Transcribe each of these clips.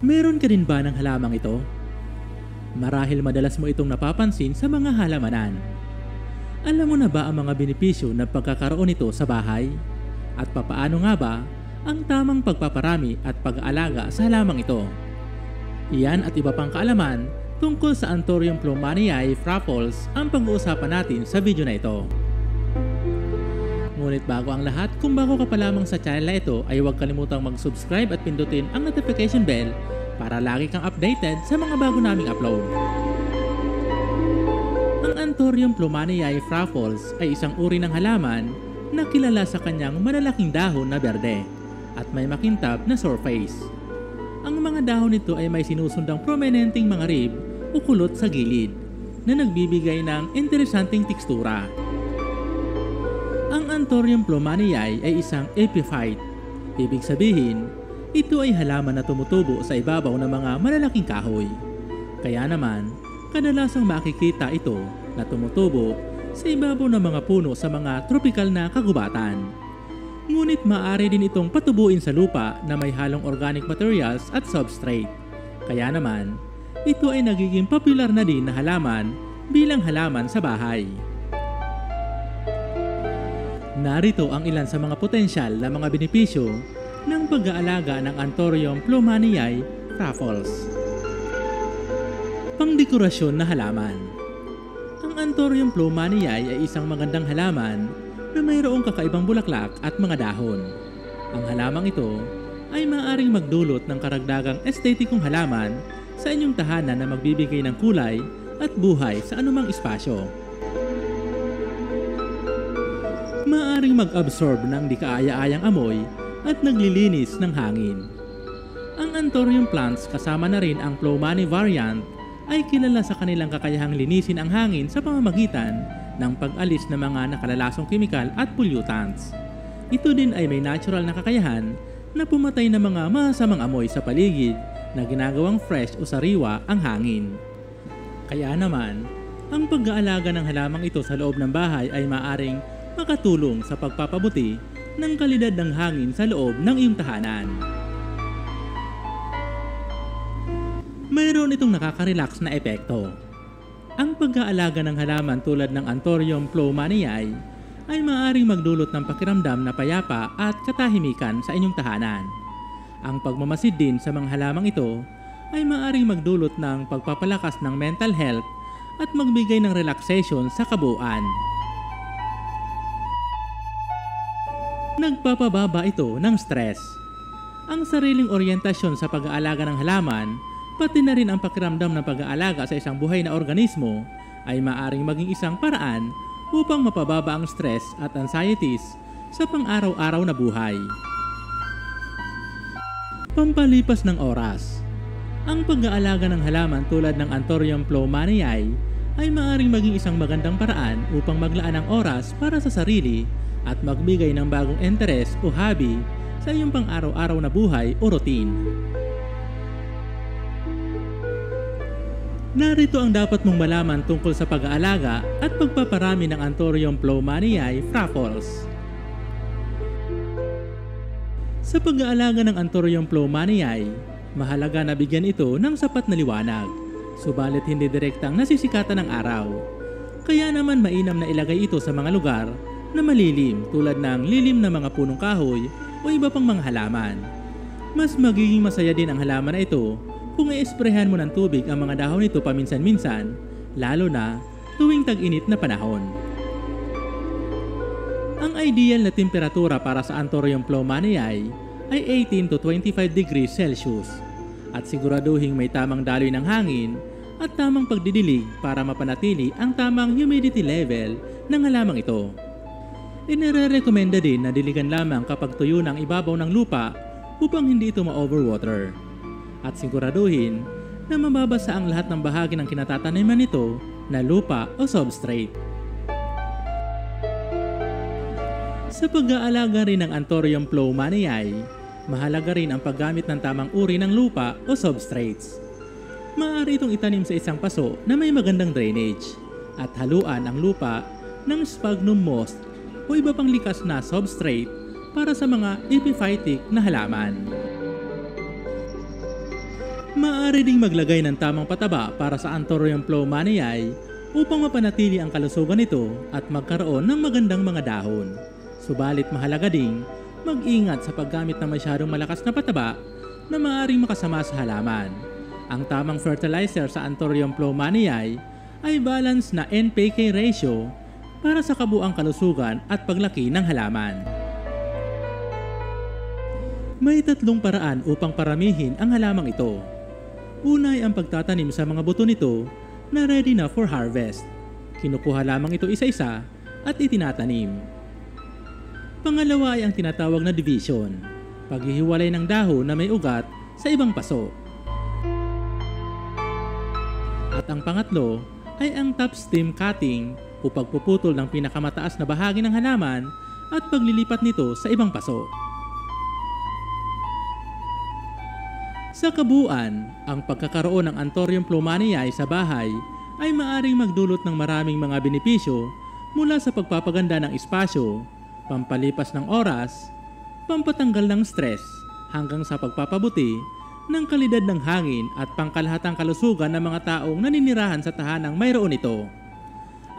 Meron ka din ba ng halamang ito? Marahil madalas mo itong napapansin sa mga halamanan. Alam mo na ba ang mga benepisyo ng pagkakaroon nito sa bahay? At papaano nga ba ang tamang pagpaparami at pag-aalaga sa halamang ito? Iyan at iba pang kaalaman tungkol sa Anthurium plumanii frapples ang pag-uusapan natin sa video na ito. Ngunit bago ang lahat, kung bago ka pa lamang sa channel na ito ay huwag kalimutang mag-subscribe at pindutin ang notification bell para lagi kang updated sa mga bago naming upload. Ang Anthurium plumanii frapples ay isang uri ng halaman na kilala sa kanyang malalaking dahon na berde at may makintab na surface. Ang mga dahon nito ay may sinusundang prominenteng mga rib o kulot sa gilid na nagbibigay ng interesanteng tekstura. Ang Anthurium plumanii ay isang epiphyte. Ibig sabihin, ito ay halaman na tumutubo sa ibabaw ng mga malalaking kahoy. Kaya naman, kadalasang makikita ito na tumutubo sa ibabaw ng mga puno sa mga tropical na kagubatan. Ngunit maaari din itong patubuin sa lupa na may halong organic materials at substrate. Kaya naman, ito ay nagiging popular na din na halaman bilang halaman sa bahay. Narito ang ilan sa mga potensyal na mga benepisyo ng pag-aalaga ng Anthurium plumanii frapples. Pangdekorasyon na halaman. Ang Anthurium plumanii ay isang magandang halaman na mayroong kakaibang bulaklak at mga dahon. Ang halamang ito ay maaaring magdulot ng karagdagang estetikong halaman sa inyong tahanan na magbibigay ng kulay at buhay sa anumang espasyo. Maaaring mag-absorb ng di kaaya-ayang amoy at naglilinis ng hangin. Ang Anthurium plants kasama na rin ang plumanii variant ay kilala sa kanilang kakayahang linisin ang hangin sa pamamagitan ng pag-alis ng mga nakalalasong kemikal at pollutants. Ito din ay may natural na kakayahan na pumatay ng mga masamang amoy sa paligid na ginagawang fresh o sariwa ang hangin. Kaya naman, ang pag-aalaga ng halamang ito sa loob ng bahay ay maaring makatulong sa pagpapabuti ng kalidad ng hangin sa loob ng iyong tahanan. Mayroon itong nakaka-relax na epekto. Ang pag-aalaga ng halaman tulad ng Anthurium plumanii ay maaaring magdulot ng pakiramdam na payapa at katahimikan sa inyong tahanan. Ang pagmamasid din sa mga halamang ito ay maaaring magdulot ng pagpapalakas ng mental health at magbigay ng relaxation sa kabuuan. Nagpapababa ito ng stress. Ang sariling oryentasyon sa pag-aalaga ng halaman, pati na rin ang pakiramdam ng pag-aalaga sa isang buhay na organismo ay maaaring maging isang paraan upang mapababa ang stress at anxieties sa pang-araw-araw na buhay. Pampalipas ng oras. Ang pag-aalaga ng halaman tulad ng Anthurium plumanii ay maaaring maging isang magandang paraan upang maglaan ng oras para sa sarili at magbigay ng bagong interes o hobby sa iyong pang-araw-araw na buhay o routine. Narito ang dapat mong malaman tungkol sa pag-aalaga at pagpaparami ng Anthurium plumanii frapples. Sa pag-aalaga ng Anthurium plumanii, mahalaga na bigyan ito ng sapat na liwanag, subalit hindi direktang nasisikatan ng araw. Kaya naman mainam na ilagay ito sa mga lugar na malilim tulad ng lilim na mga punong kahoy o iba pang mga halaman. Mas magiging masaya din ang halaman na ito kung i-esprehan mo ng tubig ang mga dahon nito paminsan-minsan, lalo na tuwing tag-init na panahon. Ang ideal na temperatura para sa Anthurium plumanii ay 18 to 25 degrees Celsius at siguraduhin may tamang daloy ng hangin at tamang pagdidilig para mapanatili ang tamang humidity level ng halamang ito. Inirerekomenda din na diligan lamang kapag tuyo ng ibabaw ng lupa upang hindi ito ma-overwater. At siguraduhin na mababasa ang lahat ng bahagi ng kinatataniman nito na lupa o substrate. Sa pag-aalaga rin ng Anthurium plumanii, mahalaga rin ang paggamit ng tamang uri ng lupa o substrates. Maaari itong itanim sa isang paso na may magandang drainage at haluan ang lupa ng sphagnum moss o iba pang likas na substrate para sa mga epiphytic na halaman. maaari ding maglagay ng tamang pataba para sa Anthurium plumanii upang mapanatili ang kalusugan nito at magkaroon ng magandang mga dahon. Subalit mahalaga ding mag-ingat sa paggamit ng masyadong malakas na pataba na maaaring makasama sa halaman. Ang tamang fertilizer sa Anthurium plumanii ay balance na NPK ratio para sa kabuang kalusugan at paglaki ng halaman. May 3 paraan upang paramihin ang halamang ito. Una ay ang pagtatanim sa mga buto nito na ready na for harvest. Kinukuha lamang ito isa-isa at itinatanim. Pangalawa ay ang tinatawag na division, paghihiwalay ng dahon na may ugat sa ibang paso. At ang pangatlo ay ang top stem cutting o pagpuputol ng pinakamataas na bahagi ng halaman at paglilipat nito sa ibang paso. Sa kabuuan, ang pagkakaroon ng Anthurium plumanii sa bahay ay maaaring magdulot ng maraming mga benepisyo mula sa pagpapaganda ng espasyo, pampalipas ng oras, pampatanggal ng stress, hanggang sa pagpapabuti ng kalidad ng hangin at pangkalahatang kalusugan ng mga taong naninirahan sa tahanang mayroon ito.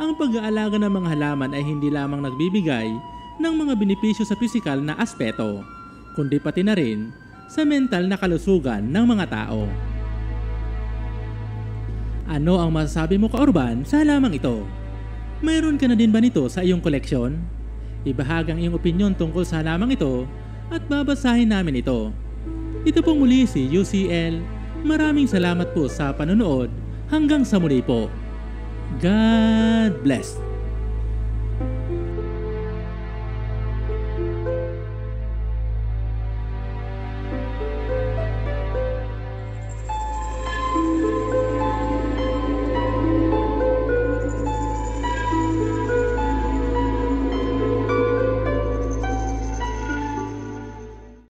Ang pag-aalaga ng mga halaman ay hindi lamang nagbibigay ng mga benepisyo sa pisikal na aspeto, kundi pati na rin sa mental na kalusugan ng mga tao. Ano ang masasabi mo, ka-urban, sa halamang ito? Mayroon ka na din ba nito sa iyong koleksyon? Ibahagi ang iyong opinyon tungkol sa halamang ito at babasahin namin ito. Ito pong muli si UCL. Maraming salamat po sa panonood. Hanggang sa muli po. God bless.